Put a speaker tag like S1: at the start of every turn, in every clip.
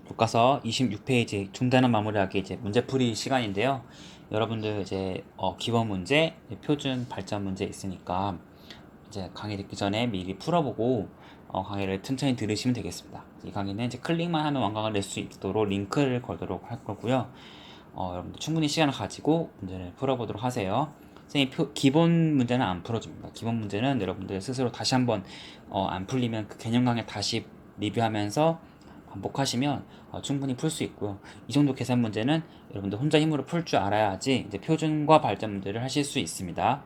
S1: 교과서 26페이지 중단은 마무리하기 이제 문제풀이 시간인데요. 여러분들 이제 기본 문제, 표준 발전 문제 있으니까 이제 강의 듣기 전에 미리 풀어보고 강의를 천천히 들으시면 되겠습니다. 이 강의는 이제 클릭만 하면 완강을 낼 수 있도록 링크를 걸도록 할 거고요. 여러분들 충분히 시간을 가지고 문제를 풀어보도록 하세요. 선생님 기본 문제는 안 풀어줍니다. 기본 문제는 여러분들 스스로 다시 한번 안 풀리면 그 개념 강의 다시 리뷰하면서 반복하시면 충분히 풀 수 있고요. 이 정도 계산 문제는 여러분들 혼자 힘으로 풀 줄 알아야지 이제 표준과 발전 문제를 하실 수 있습니다.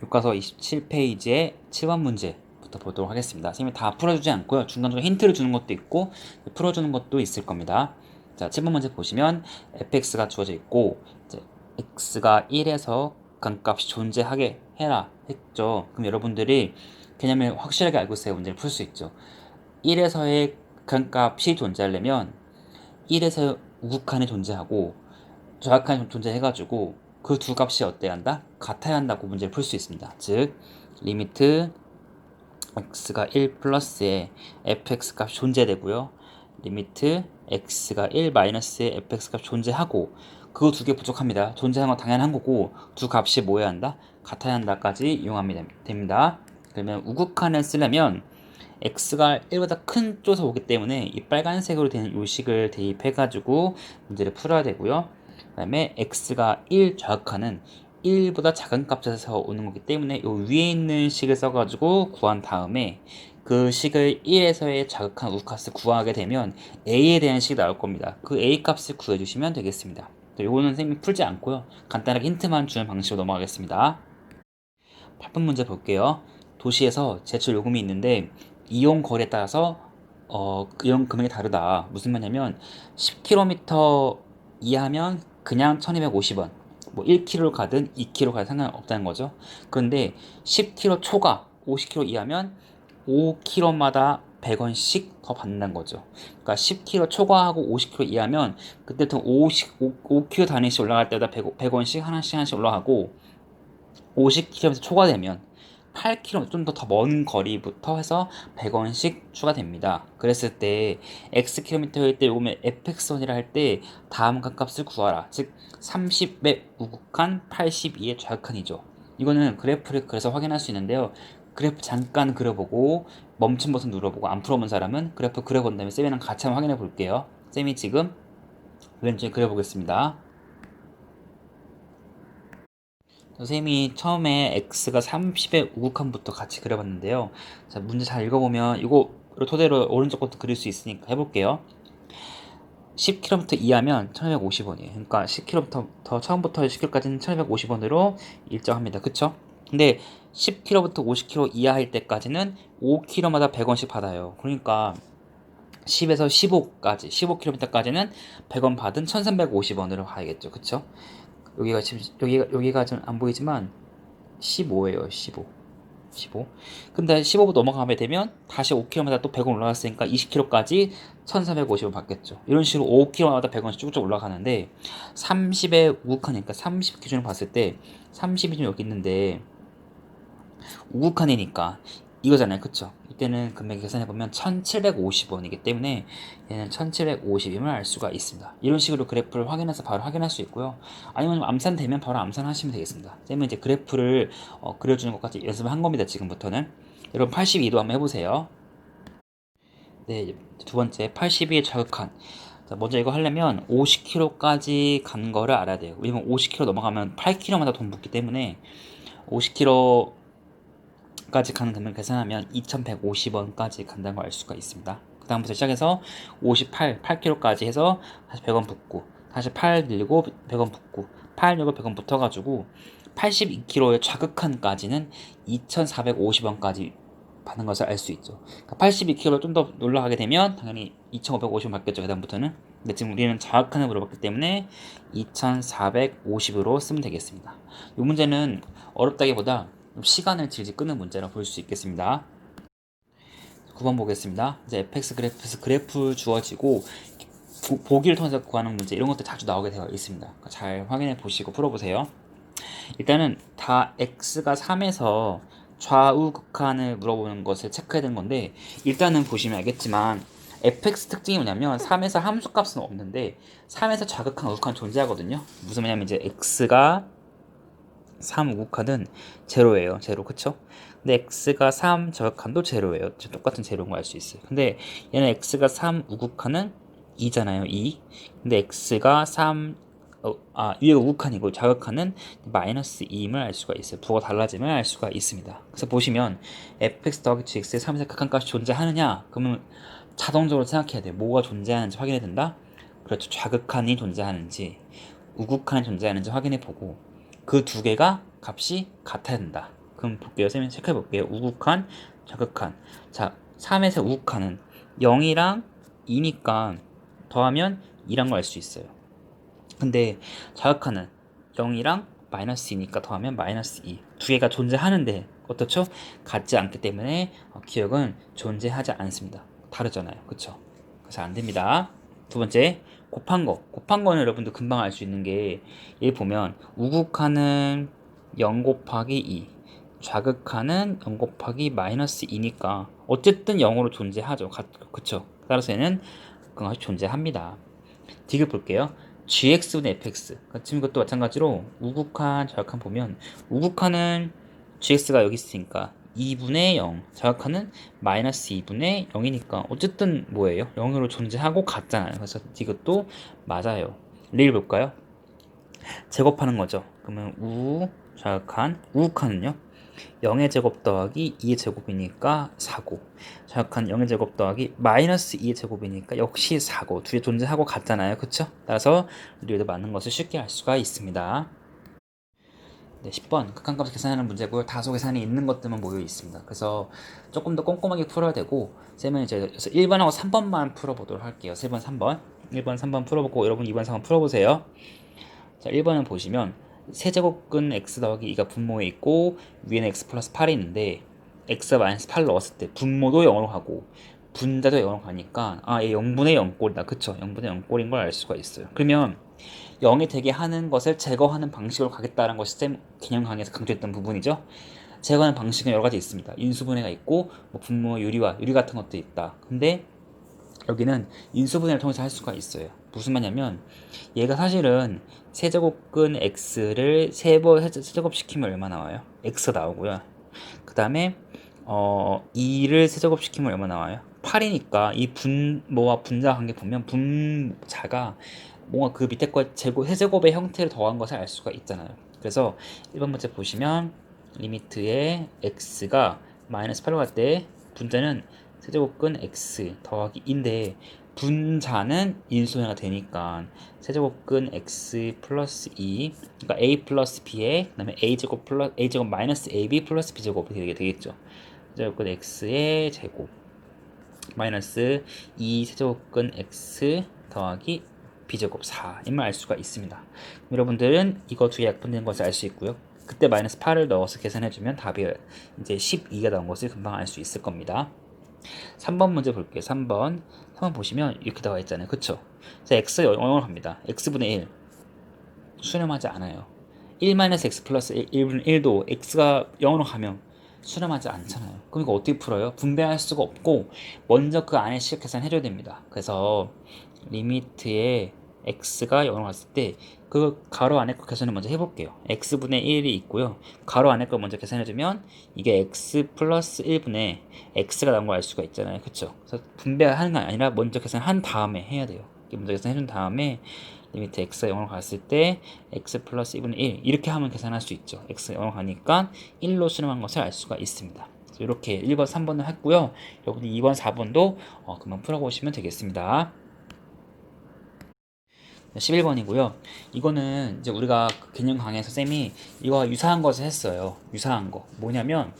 S1: 교과서 27페이지의 7번 문제부터 보도록 하겠습니다. 선생님이 다 풀어주지 않고요. 중간중간 힌트를 주는 것도 있고 풀어주는 것도 있을 겁니다. 자, 7번 문제 보시면 fx가 주어져 있고 이제 x가 1에서 간값이 존재하게 해라 했죠. 그럼 여러분들이 개념을 확실하게 알고 있어야 문제를 풀 수 있죠. 1에서의 간값이 존재하려면 1에서 우극한이 존재하고 좌극한이 존재해가지고 그 두 값이 어때야 한다? 같아야 한다고 문제를 풀 수 있습니다. 즉 리미트 x가 1 플러스에 fx 값 존재되고요. 리미트 x가 1 마이너스에 fx 값 존재하고 그 두 개 부족합니다. 존재하는 건 당연한 거고 두 값이 뭐여야 한다? 같아야 한다까지 이용하면 됩니다. 그러면 우극한을 쓰려면 x가 1보다 큰 쪽에서 오기 때문에 이 빨간색으로 되는 요식을 대입해가지고 문제를 풀어야 되고요. 그 다음에 x가 1 좌극한은 1보다 작은 값에서 오는 거기 때문에 이 위에 있는 식을 써가지고 구한 다음에 그 식을 1에서의 자극한 우값을 구하게 되면 a에 대한 식이 나올 겁니다. 그 a 값을 구해주시면 되겠습니다. 요거는 선생님이 풀지 않고요. 간단하게 힌트만 주는 방식으로 넘어가겠습니다. 8번 문제 볼게요. 도시에서 제출 요금이 있는데 이용 거리에 따라서 이용 금액이 다르다. 무슨 말이냐면 10km 이하면 그냥 1250원, 뭐 1km를 가든 2km 가든 상관없다는 거죠. 그런데 10km 초과 50km 이하면 5km마다 100원씩 더 받는다는 거죠. 그러니까 10km 초과하고 50km 이하면 그때부터 5km 단위씩 올라갈 때마다 100원씩 하나씩 올라가고 50km 초과되면 8km 좀 더 먼 거리부터 해서 100원씩 추가됩니다. 그랬을 때 xkm일 때 요금에 fx원이라 할 때 다음 값을 구하라. 즉 30의 우극한 82의 좌극한이죠. 이거는 그래프를 그래서 확인할 수 있는데요. 그래프 잠깐 그려보고 멈춤 버튼 눌러보고 안 풀어본 사람은 그래프 그려본 다음에 쌤이랑 같이 한번 확인해 볼게요. 쌤이 지금 왼쪽에 그려보겠습니다. 선생님이 처음에 x가 30의 우극한부터 같이 그려봤는데요. 자, 문제 잘 읽어보면 이거를 토대로 오른쪽 것도 그릴 수 있으니까 해볼게요. 10km 이하면 1250원이에요. 그러니까 10km 처음부터 10km까지는 1250원으로 일정합니다. 그쵸? 근데 10km부터 50km 이하일 때까지는 5km마다 100원씩 받아요. 그러니까 10에서 15까지, 15km까지는 100원 받은 1350원으로 가야겠죠. 그쵸? 여기가 지금 여기가 좀 안 보이지만 15예요. 15. 15. 근데 15부터 넘어가게 되면 다시 5km마다 또 100원 올라갔으니까 20km까지 1,450원 받겠죠. 이런 식으로 5km마다 100원씩 쭉쭉 올라가는데 30에 우극하니까 30 기준으로 봤을 때 30이 좀 여기 있는데 우극한이니까 이거잖아요. 그쵸? 이때는 금액 계산해보면 1750원이기 때문에 얘는 1750임을 알 수가 있습니다. 이런 식으로 그래프를 확인해서 바로 확인할 수 있고요. 아니면 암산되면 바로 암산하시면 되겠습니다. 쌤은 이제 그래프를 그려주는 것까지 연습을 한 겁니다. 지금부터는. 여러분 82도 한번 해보세요. 네, 두 번째 82의 자극한. 자, 먼저 이거 하려면 50km까지 간 거를 알아야 돼요. 왜냐면 50km 넘어가면 8km마다 돈 붙기 때문에 50km 까지 가는 금액 계산하면 2150원까지 간다는 걸 알 수가 있습니다. 그 다음부터 시작해서 8km까지 해서 다시 100원 붙고 다시 8 늘리고 100원 붙고 8 늘고 100원 붙어가지고 82km의 좌극한까지는 2450원까지 받는 것을 알 수 있죠. 그러니까 82km를 좀 더 올라가게 되면 당연히 2550원 받겠죠. 그 다음부터는. 근데 지금 우리는 좌극한을 물어봤기 때문에 2450으로 쓰면 되겠습니다. 이 문제는 어렵다기보다 시간을 질질 끄는 문제라 볼 수 있겠습니다. 9번 보겠습니다. 이제 fx 그래프 주어지고 보기를 통해서 구하는 문제 이런 것도 자주 나오게 되어 있습니다. 잘 확인해 보시고 풀어보세요. 일단은 다 x가 3에서 좌우 극한을 물어보는 것을 체크해야 되는 건데 일단은 보시면 알겠지만 fx 특징이 뭐냐면 3에서 함수값은 없는데 3에서 자극한 우극한 존재하거든요. 무슨 말이냐면 이제 x가 3 우극한은 제로예요. 제로 그쵸? 근데 x가 3 저극한도 제로예요. 똑같은 제로인 거 알 수 있어요. 근데 얘는 x가 3 우극한은 2잖아요. 2. 근데 x가 3 위가 우극한이고 자극한은 마이너스 2임을 알 수가 있어요. 부호가 달라지면 알 수가 있습니다. 그래서 보시면 fx 더하기 gx의 3에서 극한값이 존재하느냐? 그러면 자동적으로 생각해야 돼요. 뭐가 존재하는지 확인해야 된다? 그렇죠. 좌극한이 존재하는지 우극한이 존재하는지 확인해 보고 그 두 개가 값이 같아야 된다. 그럼 볼게요. 쌤이 체크해 볼게요. 우극한, 좌극한. 자, 3에서 우극한은 0이랑 2니까 더하면 2란 걸 알 수 있어요. 근데 자극하는 0이랑 마이너스 2니까 더하면 마이너스 2. 두 개가 존재하는데 어떻죠? 같지 않기 때문에 기억은 존재하지 않습니다. 다르잖아요. 그쵸? 그래서 안 됩니다. 두 번째, 곱한 거는 여러분들 금방 알 수 있는 게, 얘 보면, 우극하는 0 곱하기 2, 좌극하는 0 곱하기 마이너스 2니까, 어쨌든 0으로 존재하죠. 그쵸? 따라서 얘는 그것이 존재합니다. 디귿 볼게요. gx분의 fx. 지금 이것도 마찬가지로, 우극한, 좌극한 보면, 우극한은 gx가 여기 있으니까, 2분의 0, 자극하는 마이너스 2분의 0이니까 어쨌든 뭐예요? 0으로 존재하고 같잖아요. 그래서 이것도 맞아요. 릴 볼까요? 제곱하는 거죠. 그러면 자극한, 우극한은요? 0의 제곱 더하기 2의 제곱이니까 4고, 자극한 0의 제곱 더하기 마이너스 2의 제곱이니까 역시 4고, 둘이 존재하고 같잖아요. 그쵸? 따라서 릴도 맞는 것을 쉽게 알 수가 있습니다. 네, 10번 극한값을 계산하는 문제고요. 다소 계산이 있는 것들만 모여 있습니다. 그래서 조금 더 꼼꼼하게 풀어야 되고, 쌤은 이제 1번하고 3번만 풀어보도록 할게요. 3번, 3번. 1번, 3번 풀어보고 여러분 2번, 3번 풀어보세요. 자, 1번은 보시면 세제곱근 x 더하기 2가 분모에 있고 위에는 x 플러스 8이 있는데 x 마이너스 8 넣었을 때 분모도 0으로 하고 분자도 0으로 가니까 얘 0분의 0꼴이다. 그쵸? 0분의 0꼴인 걸 알 수가 있어요. 그러면 0이 되게 하는 것을 제거하는 방식으로 가겠다는 것이 쌤 개념 강의에서 강조했던 부분이죠. 제거하는 방식은 여러 가지 있습니다. 인수분해가 있고 뭐 분모 유리 같은 것도 있다. 근데 여기는 인수분해를 통해서 할 수가 있어요. 무슨 말이냐면 얘가 사실은 세제곱근 x를 세제곱시키면 얼마 나와요? x 나오고요. 그 다음에 2를 세제곱시키면 얼마 나와요? 8이니까 이 분모와 분자 관계 보면 분자가 뭔가 그 밑에 거 세제곱의 형태를 더한 것을 알 수가 있잖아요. 그래서 1번 문제 보시면 리미트에 x가 마이너스 8로 갈 때 분자는 세제곱근 x 더하기 2인데 분자는 인수분해가 되니까 세제곱근 x 플러스 2 그러니까 a 플러스 b에 그 다음에 a제곱 마이너스 ab 플러스 b제곱이 되겠죠. 세제곱근 x의 제곱 마이너스 2 세제곱근 x 더하기 b제곱 4임을 알 수가 있습니다. 여러분들은 이거 두 개 약분된 것을 알 수 있고요. 그때 마이너스 8을 넣어서 계산해주면 답이 이제 12가 나온 것을 금방 알 수 있을 겁니다. 3번 문제 볼게요. 3번 보시면 이렇게 나와 있잖아요. 그쵸? 자, x 0으로 갑니다. x분의 1 수렴하지 않아요. 1-x 플러스 1분의 1도 x가 0으로 가면 수렴하지 않잖아요. 그럼 이거 어떻게 풀어요? 분배할 수가 없고 먼저 그 안에 식 계산해줘야 됩니다. 그래서 리미트에 x가 0으로 갔을 때 그 가로 안에 거 계산을 먼저 해볼게요. x분의 1이 있고요. 가로 안에 거 먼저 계산해주면 이게 x 플러스 1분의 x가 나온 걸 알 수가 있잖아요. 그쵸? 그래서 분배하는 게 아니라 먼저 계산한 다음에 해야 돼요. 먼저 계산해준 다음에 리미트 x가 0으로 갔을 때 x 플러스 2분의 1 이렇게 하면 계산할 수 있죠. x가 0으로 가니까 1로 수렴한 것을 알 수가 있습니다. 이렇게 1번, 3번을 했고요. 여러분들 2번, 4번도 금방 풀어보시면 되겠습니다. 11번이고요. 이거는 이제 우리가 그 개념 강의에서 쌤이 이거와 유사한 것을 했어요. 유사한 거. 뭐냐면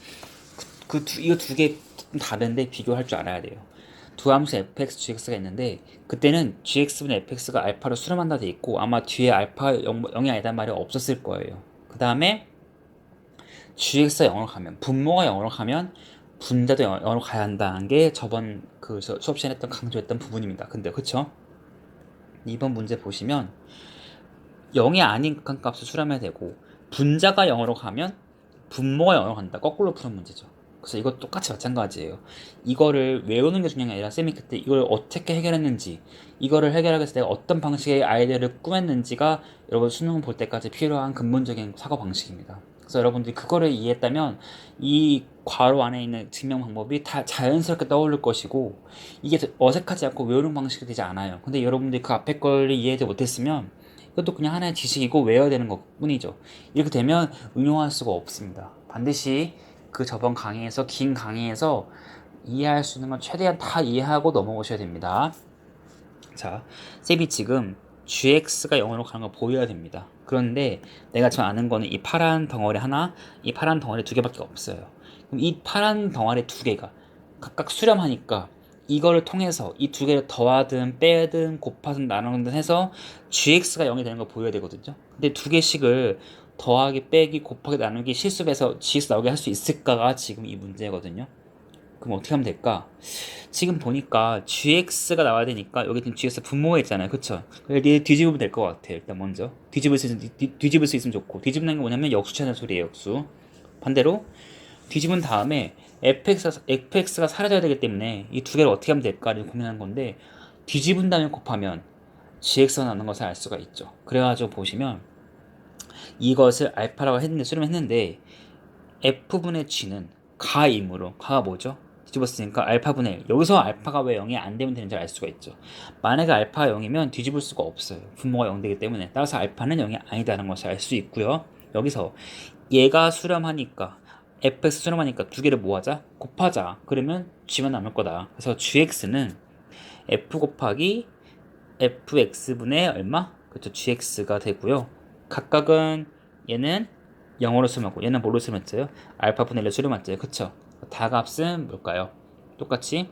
S1: 이거 두 개 다른데 비교할 줄 알아야 돼요. 두 함수 fx, gx가 있는데 그때는 gx분의 fx가 알파로 수렴한다 돼 있고 아마 뒤에 알파 0이 아니란 말이 없었을 거예요. 그 다음에 gx가 0으로 가면 분모가 0으로 가면 분자도 0으로 가야 한다는 게 저번 그 수업 시간에 강조했던 부분입니다. 근데 그쵸? 이번 문제 보시면 0이 아닌 극한값을 수렴해야 되고 분자가 0으로 가면 분모가 0으로 간다. 거꾸로 푸는 문제죠. 그래서 이것 똑같이 마찬가지예요. 이거를 외우는 게 중요한 게 아니라 쌤이 그때 이걸 어떻게 해결했는지, 이거를 해결하기 위해서 내가 어떤 방식의 아이디어를 꾸몄는지가 여러분 수능 볼 때까지 필요한 근본적인 사고 방식입니다. 그래서 여러분들이 그거를 이해했다면 이 괄호 안에 있는 증명 방법이 다 자연스럽게 떠오를 것이고, 이게 어색하지 않고 외우는 방식이 되지 않아요. 근데 여러분들이 그 앞에 걸 이해하지 못했으면 이것도 그냥 하나의 지식이고 외워야 되는 것 뿐이죠. 이렇게 되면 응용할 수가 없습니다. 반드시 그 저번 강의에서, 긴 강의에서 이해할 수 있는 건 최대한 다 이해하고 넘어오셔야 됩니다. 자, 쌤이 지금 gx가 0으로 가는 걸 보여야 됩니다. 그런데 내가 지금 아는 거는 이 파란 덩어리 하나, 이 파란 덩어리 두 개밖에 없어요. 그럼 이 파란 덩어리 두 개가 각각 수렴하니까 이거를 통해서 이 두 개를 더하든 빼든 곱하든 나누든 해서 gx가 0이 되는 걸 보여야 되거든요. 근데 두 개씩을 더하기, 빼기, 곱하기, 나누기 실습해서 gx 나오게 할 수 있을까가 지금 이 문제거든요. 그럼 어떻게 하면 될까? 지금 보니까 gx가 나와야 되니까 여기 지금 gx 분모가 있잖아요, 그쵸? 그래서 뒤집으면 될 것 같아요. 일단 먼저 뒤집을 수 있으면 좋고, 뒤집는 게 뭐냐면 역수차는 소리예요, 역수. 반대로 뒤집은 다음에 fx가 사라져야 되기 때문에 이 두 개를 어떻게 하면 될까를 고민하는 건데, 뒤집은 다음에 곱하면 gx가 나오는 것을 알 수가 있죠. 그래가지고 보시면 이것을 알파라고 했는데, 수렴했는데 f분의 g는 가이므로, 가가 뭐죠? 뒤집었으니까 알파분의 1. 여기서 알파가 왜 0이 안 되면 되는지 알 수가 있죠. 만약에 알파가 0이면 뒤집을 수가 없어요. 분모가 0 되기 때문에. 따라서 알파는 0이 아니다라는 것을 알 수 있고요. 여기서 얘가 수렴하니까, fx 수렴하니까 두 개를 뭐 하자? 곱하자. 그러면 g만 남을 거다. 그래서 gx는 f 곱하기 fx분의 얼마? 그렇죠. gx가 되고요. 각각은 얘는 0으로 수렴하고 얘는 뭘로 수렴했어요? 알파분의 1로 수렴했어요. 그쵸? 다값은 뭘까요? 똑같이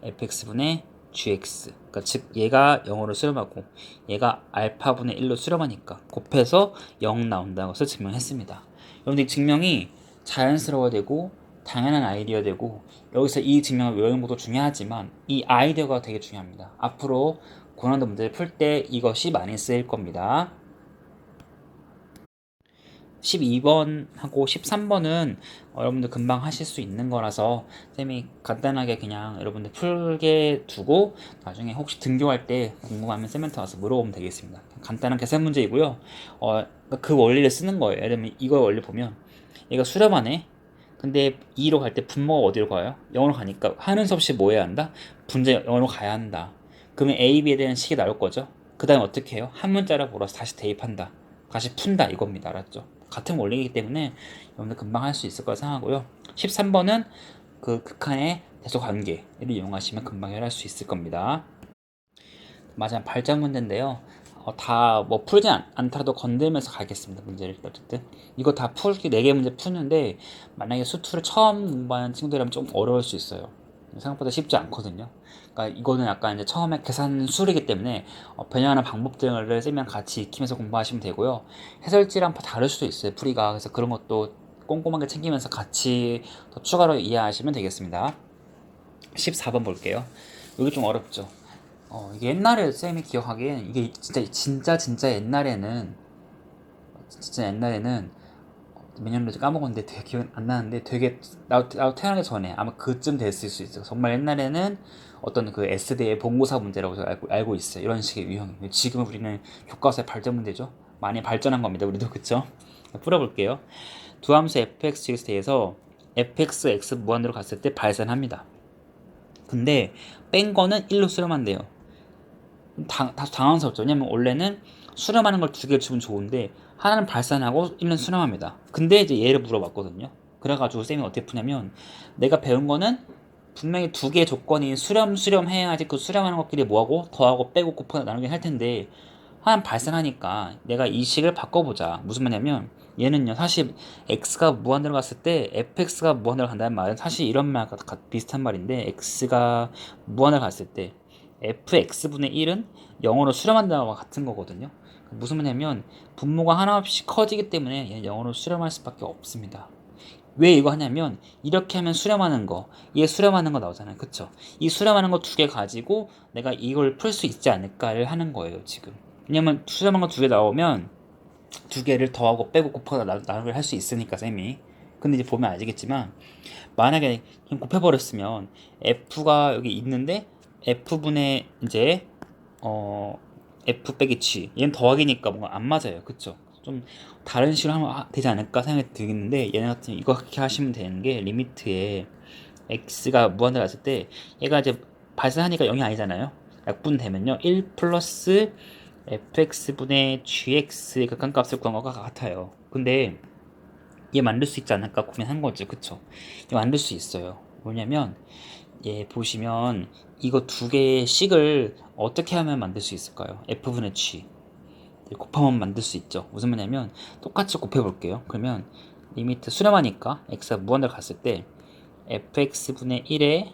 S1: fx분의 gx, 그러니까 즉 얘가 0으로 수렴하고 얘가 알파분의 1로 수렴하니까 곱해서 0 나온다는 것을 증명했습니다. 여러분들 증명이 자연스러워야 되고 당연한 아이디어 되고, 여기서 이 증명을 외우는 것도 중요하지만 이 아이디어가 되게 중요합니다. 앞으로 고난도 문제를 풀 때 이것이 많이 쓰일 겁니다. 12번하고 13번은 여러분들 금방 하실 수 있는 거라서 쌤이 간단하게 그냥 여러분들 풀게 두고 나중에 혹시 등교할 때 궁금하면 쌤한테 와서 물어보면 되겠습니다. 간단한 계산 문제이고요. 그 원리를 쓰는 거예요. 예를 들면 이거 원리 보면 얘가 수렴하네. 근데 2로 갈 때 분모가 어디로 가요? 0으로 가니까 하는 수 없이 뭐 해야 한다? 분자 0으로 가야 한다. 그러면 A, B에 대한 식이 나올 거죠. 그 다음에 어떻게 해요? 한 문자를 몰아서 다시 대입한다. 다시 푼다 이겁니다. 알았죠? 같은 원리이기 때문에 여러분들 금방 할 수 있을 거라 생각하고요. 13번은 그 극한의 대소관계를 이용하시면 금방 해결할 수 있을 겁니다. 마지막 발전 문제인데요. 다 뭐 풀지 않더라도 건들면서 가겠습니다. 문제를 어쨌든 이거 다 풀기 4개 문제 푸는데 만약에 수투를 처음 공부하는 친구들이라면 좀 어려울 수 있어요. 생각보다 쉽지 않거든요. 그러니까 이거는 약간 이제 처음에 계산술이기 때문에 변형하는 방법들을 쌤이랑 같이 익히면서 공부하시면 되고요. 해설지랑 다를 수도 있어요, 풀이가. 그래서 그런 것도 꼼꼼하게 챙기면서 같이 더 추가로 이해하시면 되겠습니다. 14번 볼게요. 여기 좀 어렵죠. 이게 옛날에 쌤이 기억하기엔 이게 진짜 옛날에는 몇 년도인지 까먹었는데 되게 기억 안 나는데, 되게 나도 태어나기 전에 아마 그쯤 됐을 수 있어요. 정말 옛날에는 어떤 그 S대의 본고사 문제라고 알고 있어요. 이런 식의 유형. 지금은 우리는 교과서의 발전 문제죠. 많이 발전한 겁니다. 우리도. 그쵸? 풀어볼게요. 두 함수 fx, gx에 대해서 fx, x 무한대로 갔을 때 발산합니다. 근데 뺀 거는 1로 수렴한대요. 다소 당황스럽죠. 왜냐면 원래는 수렴하는 걸 두 개를 주면 좋은데 하나는 발산하고 1은 수렴합니다. 근데 이제 얘를 물어봤거든요. 그래가지고 쌤이 어떻게 푸냐면, 내가 배운 거는 분명히 두 개의 조건이 수렴 해야지 그 수렴하는 것끼리 뭐하고 더하고 빼고 곱하고 나누기 할 텐데, 하나는 발산하니까 내가 이 식을 바꿔보자. 무슨 말이냐면 얘는요, 사실 x가 무한대로 갔을 때 fx가 무한대로 간다는 말은 사실 이런 말과 비슷한 말인데, x가 무한대로 갔을 때 fx분의 1은 0으로 수렴한다는 것과 같은 거거든요. 무슨 말이냐면 분모가 하나 없이 커지기 때문에 얘는 0으로 수렴할 수밖에 없습니다. 왜 이거 하냐면 이렇게 하면 수렴하는 거, 얘 수렴하는 거 나오잖아요. 그쵸? 이 수렴하는 거 두 개 가지고 내가 이걸 풀 수 있지 않을까를 하는 거예요, 지금. 왜냐면 수렴한 거 두 개 나오면 두 개를 더하고 빼고 곱하고 나누기를 할 수 있으니까, 쌤이. 근데 이제 보면 아시겠지만 만약에 그냥 곱해버렸으면 f가 여기 있는데 f분의 이제 f 빼기 g 얘는 더하기니까 뭔가 안 맞아요. 그쵸? 좀 다른 식으로 하면 되지 않을까 생각이 들겠는데 얘네 같은 이거 그렇게 하시면 되는 게 리미트에 x가 무한대로 갔을 때 얘가 이제 발생하니까 0이 아니잖아요. 약분되면요 1 플러스 fx분의 gx의 극한값을 구한 것과 같아요. 근데 얘 만들 수 있지 않을까 고민한 거죠. 그쵸? 얘 만들 수 있어요. 뭐냐면 얘 보시면 이거 두 개의 식을 어떻게 하면 만들 수 있을까요? f분의 g 곱하면 만들 수 있죠. 무슨 말이냐면 똑같이 곱해 볼게요. 그러면 리미트 수렴하니까 x가 무한대로 갔을 때 fx분의 1에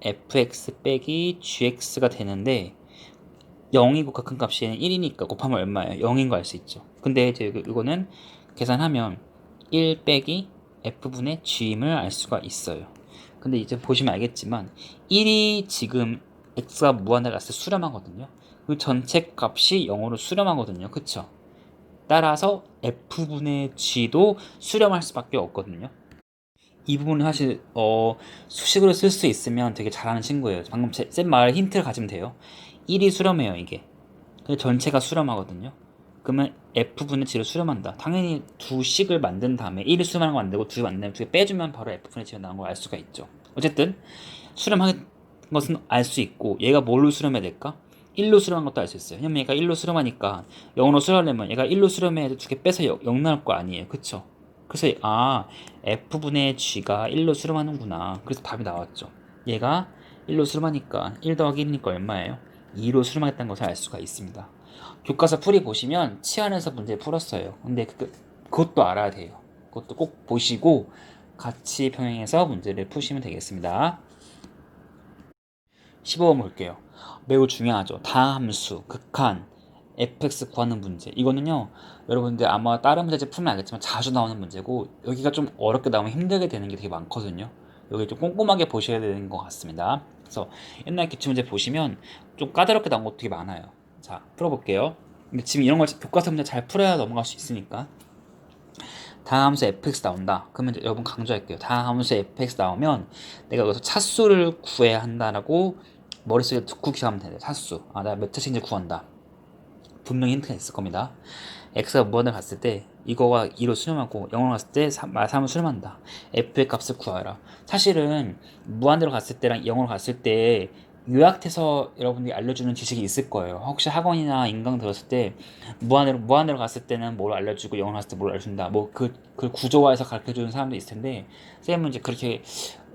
S1: fx 빼기 gx가 되는데 0이고 극한값이 1이니까 곱하면 얼마예요? 0인 거 알 수 있죠. 근데 이제 이거는 계산하면 1 빼기 f분의 g임을 알 수가 있어요. 근데 이제 보시면 알겠지만 1이 지금 x가 무한대로 갔을 때 수렴하거든요. 그 전체 값이 0으로 수렴하거든요. 그쵸? 따라서 f분의 g도 수렴할 수밖에 없거든요. 이 부분은 사실 수식으로 쓸 수 있으면 되게 잘하는 친구예요. 방금 쌤 말 힌트를 가지면 돼요. 1이 수렴해요, 이게. 근데 전체가 수렴하거든요. 그러면 f분의 g를 수렴한다. 당연히 두 식을 만든 다음에 1이 수렴하는 거 만들고 2이 만들면 2개 빼주면 바로 f분의 g가 나온 걸 알 수가 있죠. 어쨌든 수렴한 것은 알 수 있고 얘가 뭘로 수렴해야 될까? 1로 수렴한 것도 알 수 있어요. 왜냐면 얘가 1로 수렴하니까 0으로 수렴하려면 얘가 1로 수렴해야 2개 빼서 0 나올 거 아니에요. 그쵸? 그래서 f분의 g가 1로 수렴하는구나. 그래서 답이 나왔죠. 얘가 1로 수렴하니까 1 더하기 1이니까 얼마예요? 2로 수렴하겠다는 것을 알 수가 있습니다. 교과서 풀이 보시면 치안에서 문제 풀었어요. 근데 그것도 알아야 돼요. 그것도 꼭 보시고 같이 병행해서 문제를 푸시면 되겠습니다. 15번 볼게요. 매우 중요하죠. 다함수, 극한, fx 구하는 문제. 이거는요, 여러분들 아마 다른 문제집 풀면 알겠지만 자주 나오는 문제고, 여기가 좀 어렵게 나오면 힘들게 되는 게 되게 많거든요. 여기 좀 꼼꼼하게 보셔야 되는 것 같습니다. 그래서 옛날 기출문제 보시면 좀 까다롭게 나온 것도 되게 많아요. 자, 풀어볼게요. 근데 지금 이런 걸 교과서 문제 잘 풀어야 넘어갈 수 있으니까. 다함수 fx 나온다. 그러면 여러분 강조할게요. 다함수 fx 나오면 내가 여기서 차수를 구해야 한다라고 머릿속에 듣고 기억하면 돼요. 차수. 내가 몇 차식인지 구한다. 분명히 힌트가 있을 겁니다. x가 무한대로 갔을 때 이거가 2로 수렴하고 0으로 갔을 때 3을 수렴한다. f의 값을 구하라. 사실은 무한대로 갔을 때랑 0으로 갔을 때 요약해서 여러분들이 알려주는 지식이 있을 거예요. 혹시 학원이나 인강 들었을 때 무한대로 갔을 때는 뭘 알려주고 0으로 갔을 때 뭘 알려준다. 뭐 그 구조화해서 가르쳐주는 사람도 있을 텐데 쌤은 이제 그렇게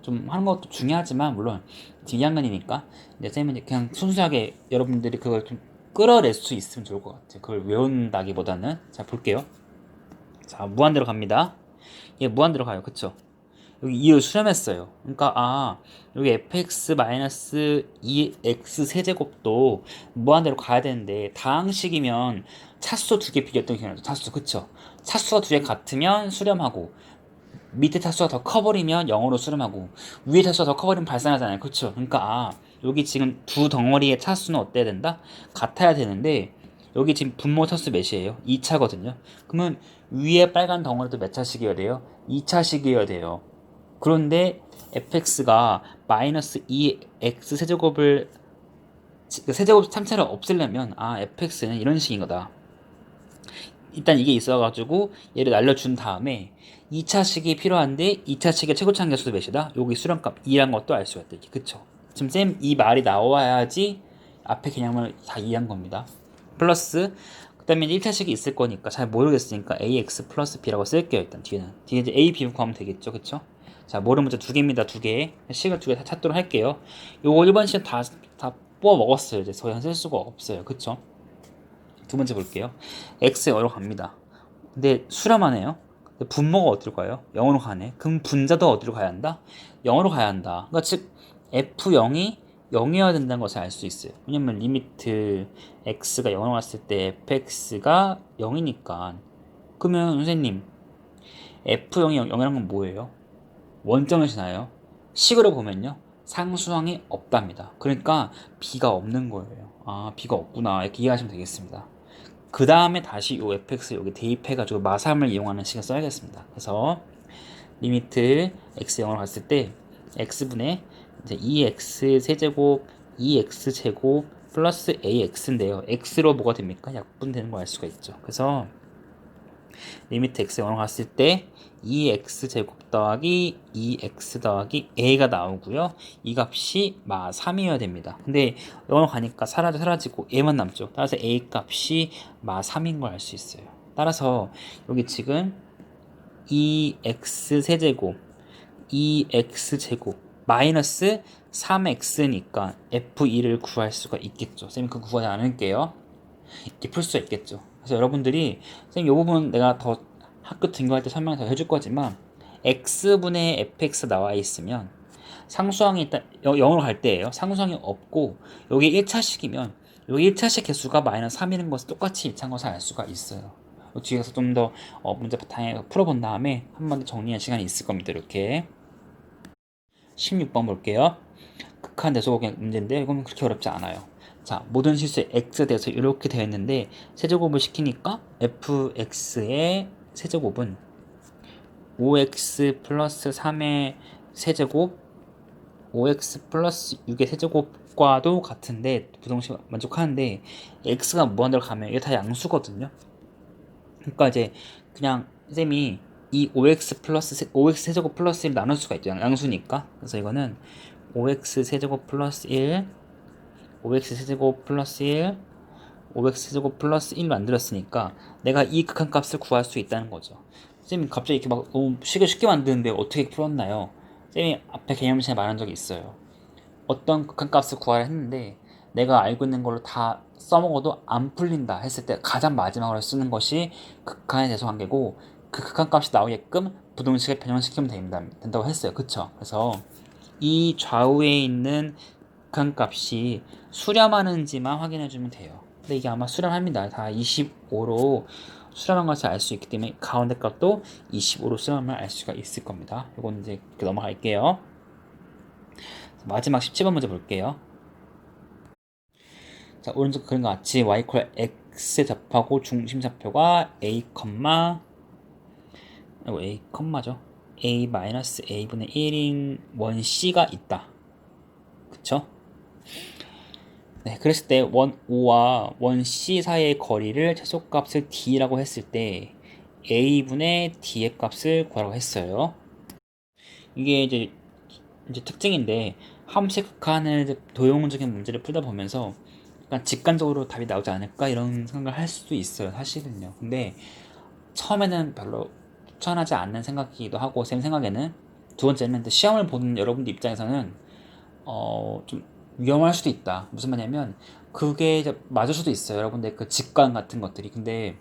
S1: 좀 하는 것도 중요하지만 물론 지금 2학년이니까 이제 쌤은 이제 그냥 순수하게 여러분들이 그걸 좀 끌어낼 수 있으면 좋을 것 같아요. 그걸 외운다기보다는. 자, 볼게요. 자, 무한대로 갑니다. 얘 무한대로 가요. 그쵸? 여기 2를 수렴했어요. 그러니까 여기 fx-2x 세제곱도 무한대로 가야 되는데 다항식이면 차수 두 개 비겼던 기억나죠? 차수. 그쵸? 차수가 두 개 같으면 수렴하고 밑에 차수가 더 커버리면 0으로 수렴하고 위에 차수가 더 커버리면 발산하잖아요. 그쵸? 그러니까 여기 지금 두 덩어리의 차수는 어때야 된다? 같아야 되는데 여기 지금 분모 차수 몇이에요? 2차거든요. 그러면 위에 빨간 덩어리도 몇 차식이어야 돼요? 2차식이어야 돼요. 그런데 fx가 마이너스 2x 세제곱을 세제곱 3차를 없애려면 fx는 이런 식인 거다. 일단 이게 있어가지고 얘를 날려준 다음에 2차식이 필요한데 2차식의 최고차항계수도 몇이다? 여기 수렴값 2란 것도 알 수가 있다. 그쵸? 지금 쌤 이 말이 나와야지 앞에 개념을 다 이해한 겁니다. 플러스 그 다음에 1차식이 있을 거니까 잘 모르겠으니까 ax 플러스 b라고 쓸게요. 일단 뒤에 이제 a, b 구하면 되겠죠. 그쵸? 자, 모르는 문제 두 개입니다. 두 개. 식을 두 개 다 찾도록 할게요. 요거 1번 시간 다 뽑아 먹었어요. 이제 더 이상 쓸 수가 없어요. 그쵸? 두 번째 볼게요. x에 0으로 갑니다. 근데 수렴하네요. 근데 분모가 어디로 가요? 0으로 가네. 그럼 분자도 어디로 가야 한다? 0으로 가야 한다. 그러니까 즉 f0이 0이어야 된다는 것을 알 수 있어요. 왜냐면 리미트 x가 0으로 갔을 때 fx가 0이니까. 그러면 선생님 f0이 0이란 건 뭐예요? 원점을 지나요. 식으로 보면요. 상수항이 없답니다. 그러니까 b가 없는 거예요. b가 없구나. 이렇게 이해하시면 되겠습니다. 그 다음에 다시 요 fx 여기 대입해가지고 마삼을 이용하는 식을 써야겠습니다. 그래서 리미트 x 0으로 갔을 때 x분의 이제 2x 세제곱 2x 제곱 플러스 ax인데요. x로 뭐가 됩니까? 약분되는 걸 알 수가 있죠. 그래서 리미트 x 0으로 갔을 때 2x 제곱 더하기 2x 더하기 a가 나오고요. 이 값이 마 3이어야 됩니다. 근데 0으로 가니까 사라지고 a만 남죠. 따라서 a 값이 마 3인 걸 알 수 있어요. 따라서 여기 지금 2x 세제곱 2x 제곱 마이너스 3x니까 f2를 구할 수가 있겠죠. 쌤이 그 구하지 않을게요. 이렇게 풀 수가 있겠죠. 그래서 여러분들이 쌤이 이 부분 내가 더 학교 등교할 때 설명 더 해줄 거지만 x분의 fx 나와 있으면 상수항이 일단 0으로 갈 때예요. 상수항이 없고 여기 1차식이면 여기 1차식 개수가 마이너스 3이라는 것을 똑같이 일치한 것을 알 수가 있어요. 뒤에서 좀 더 문제 바탕에 풀어본 다음에 한 번 더 정리할 시간이 있을 겁니다. 이렇게 16번 볼게요. 극한 대소공의 문제인데 이건 그렇게 어렵지 않아요. 자, 모든 실수의 x에 대해서 이렇게 되어 있는데 세제곱을 시키니까 fx의 세제곱은 5x 플러스 3의 세제곱 5x 플러스 6의 세제곱과도 같은데 부동식 만족하는데 x가 무한대로 가면 이게 다 양수거든요. 그러니까 이제 그냥 쌤이 이 5x 플러스 5x 세제곱 플러스 1 나눌 수가 있죠. 양수니까. 그래서 이거는 5x 세제곱 플러스 1 5x 세제곱 플러스 1 5x 세제곱 플러스 1 만들었으니까 내가 이 극한값을 구할 수 있다는 거죠. 쌤이 갑자기 이렇게 막 너무 쉽게 만드는데 어떻게 풀었나요? 쌤이 앞에 개념 시간에 말한 적이 있어요. 어떤 극한값을 구하려 했는데 내가 알고 있는 걸로 다 써먹어도 안 풀린다 했을 때 가장 마지막으로 쓰는 것이 극한의 대소관계고 그 극한값이 나오게끔 부동식을 변형시키면 된다고 했어요. 그쵸? 그래서 이 좌우에 있는 극한값이 수렴하는지만 확인해주면 돼요. 근데 이게 아마 수렴합니다. 다 25로 수렴한 것을 알 수 있기 때문에 가운데 값도 25로 수렴을 알 수가 있을 겁니다. 이건 이제 넘어갈게요. 마지막 17번 문제 볼게요. 자, 오른쪽 그림과 같이 y x에 접하고 중심좌표가 a, a, 죠 a 마이너스 a분의 1인 원 c가 있다. 그쵸? 네, 그랬을 때 원 O와 원 C 사이의 거리를 최소값을 D라고 했을 때 A분의 D의 값을 구하라고 했어요. 이게 이제 특징인데 함식 극한을 도형적인 문제를 풀다 보면서 약간 직관적으로 답이 나오지 않을까 이런 생각을 할 수도 있어요. 사실은요. 근데 처음에는 별로 추천하지 않는 생각이기도 하고 쌤 생각에는 두 번째는 시험을 보는 여러분들 입장에서는 좀 위험할 수도 있다. 무슨 말이냐면 그게 이제 맞을 수도 있어요. 여러분들 그 직관 같은 것들이. 근데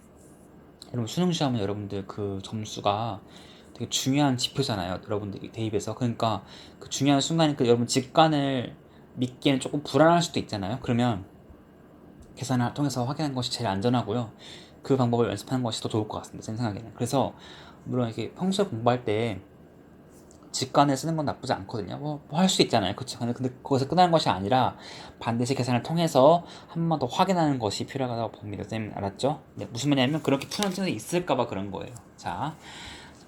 S1: 여러분 수능 시험은 여러분들 그 점수가 되게 중요한 지표잖아요. 여러분들 대입에서. 그러니까 그 중요한 순간이니까 여러분 직관을 믿기에는 조금 불안할 수도 있잖아요. 그러면 계산을 통해서 확인하는 것이 제일 안전하고요. 그 방법을 연습하는 것이 더 좋을 것 같습니다. 제 생각에는. 그래서 물론 이렇게 평소에 공부할 때 직관을 쓰는 건 나쁘지 않거든요. 뭐 할 수 있잖아요. 그쵸? 근데 거기서 끝나는 것이 아니라 반드시 계산을 통해서 한 번 더 확인하는 것이 필요하다고 봅니다. 쌤 알았죠? 네, 무슨 말이냐면 그렇게 푸는 친구들이 있을까봐 그런 거예요. 자,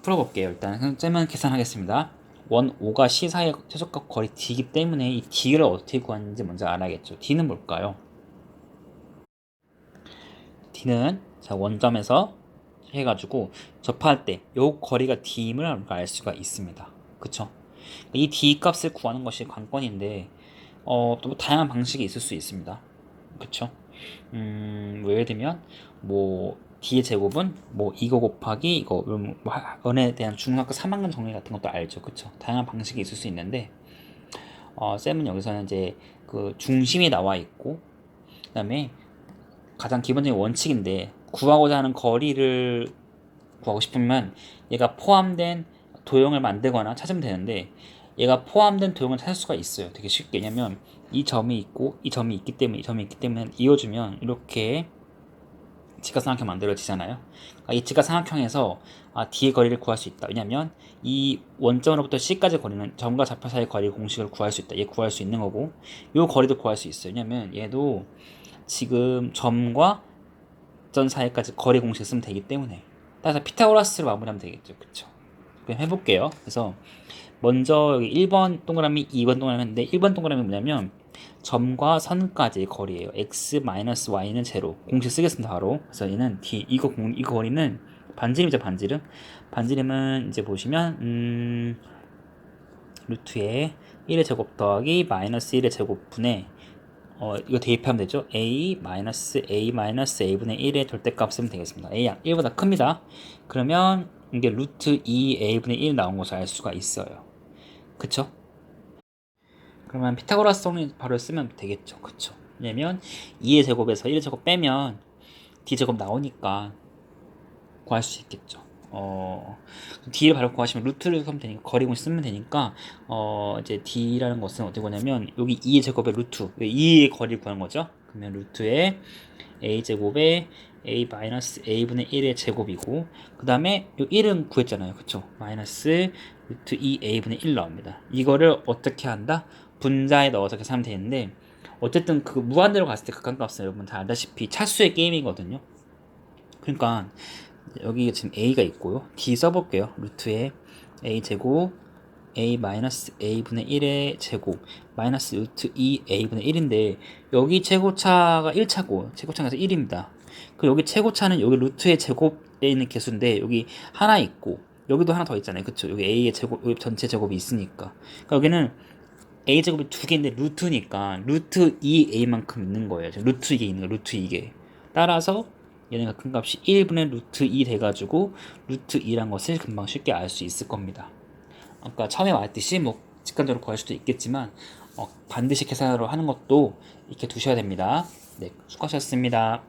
S1: 풀어볼게요. 일단 쌤은 계산하겠습니다. 원 5가 C 사이의 최소값 거리 D이기 때문에 이 D를 어떻게 구하는지 먼저 알아야겠죠. D는 뭘까요? D는 자 원점에서 해가지고 접할 때 요 거리가 D임을 알 수가 있습니다. 그쵸? 이 D 값을 구하는 것이 관건인데 또 다양한 방식이 있을 수 있습니다. 그쵸? 뭐 예를 들면 뭐 D의 제곱은 뭐 이거 곱하기 이거 뭐 원에 대한 중학교 3학년 정리 같은 것도 알죠. 그쵸? 다양한 방식이 있을 수 있는데 쌤은 여기서는 이제 그 중심이 나와 있고 그다음에 가장 기본적인 원칙인데 구하고자 하는 거리를 구하고 싶으면 얘가 포함된 도형을 만들거나 찾으면 되는데 얘가 포함된 도형을 찾을 수가 있어요. 되게 쉽게. 왜냐면 이 점이 있고 이 점이 있기 때문에 이어주면 이렇게 직각삼각형 만들어지잖아요. 그러니까 이 직각삼각형에서 D의 거리를 구할 수 있다. 왜냐면 이 원점으로부터 C까지 거리는 점과 좌표 사이의 거리 공식을 구할 수 있다. 얘 구할 수 있는 거고 이 거리도 구할 수 있어요. 왜냐면 얘도 지금 점과 점 사이까지 거리 공식 쓰면 되기 때문에 따라서 피타고라스로 마무리하면 되겠죠. 그쵸? 그럼 해볼게요. 그래서 먼저 여기 1번 동그라미, 2번 동그라미 했는데 1번 동그라미 뭐냐면 점과 선까지의 거리예요. x-y는 제로. 공식 쓰겠습니다 바로. 그래서 얘는 d 이거 거리는 반지름이죠. 반지름은 이제 보시면 루트에 1의 제곱 더하기 마이너스 1의 제곱분의 이거 대입하면 되죠. a 마이너스 a분의 1의 절대값 쓰면 되겠습니다. a 1보다 큽니다. 그러면 이게 루트 2a분의 1 나온 것을 알 수가 있어요. 그쵸? 그러면 피타고라스 정리 바로 쓰면 되겠죠. 그쵸? 왜냐면 2의 제곱에서 1의 제곱 빼면 d제곱 나오니까 구할 수 있겠죠. d를 바로 구하시면 루트를 쓰면 되니까 거리공식 쓰면 되니까 이제 d라는 것은 어떻게 보냐면 여기 2의 제곱의 루트 2의 거리를 구하는 거죠. 그러면 루트에 a 제곱에 a 마이너스 a분의 1의 제곱이고 그 다음에 이 1은 구했잖아요. 그쵸? 마이너스 루트 2a분의 1 나옵니다. 이거를 어떻게 한다? 분자에 넣어서 계산하면 되는데 어쨌든 그 무한대로 갔을 때 극한값은 여러분 다 알다시피 차수의 게임이거든요. 그러니까 여기 지금 a가 있고요. d 써볼게요. 루트에 a 제곱 a 마이너스 a분의 1의 제곱 마이너스 루트 2a분의 1인데 여기 최고차가 1차고 최고차에서 1입니다. 그 여기 최고차는 여기 루트의 제곱에 있는 개수인데 여기 하나 있고 여기도 하나 더 있잖아요. 그쵸? 여기 a의 제곱, 여기 전체 제곱이 있으니까. 그러니까 여기는 a 제곱이 두 개인데 루트니까 루트 2a만큼 있는 거예요. 루트 2개 있는 거 루트 2개. 따라서 얘네가 큰 값이 1분의 루트 2 돼가지고 루트 2란 것을 금방 쉽게 알 수 있을 겁니다. 아까 처음에 말했듯이 뭐 직관적으로 구할 수도 있겠지만 반드시 계산으로 하는 것도 이렇게 두셔야 됩니다. 네, 수고하셨습니다.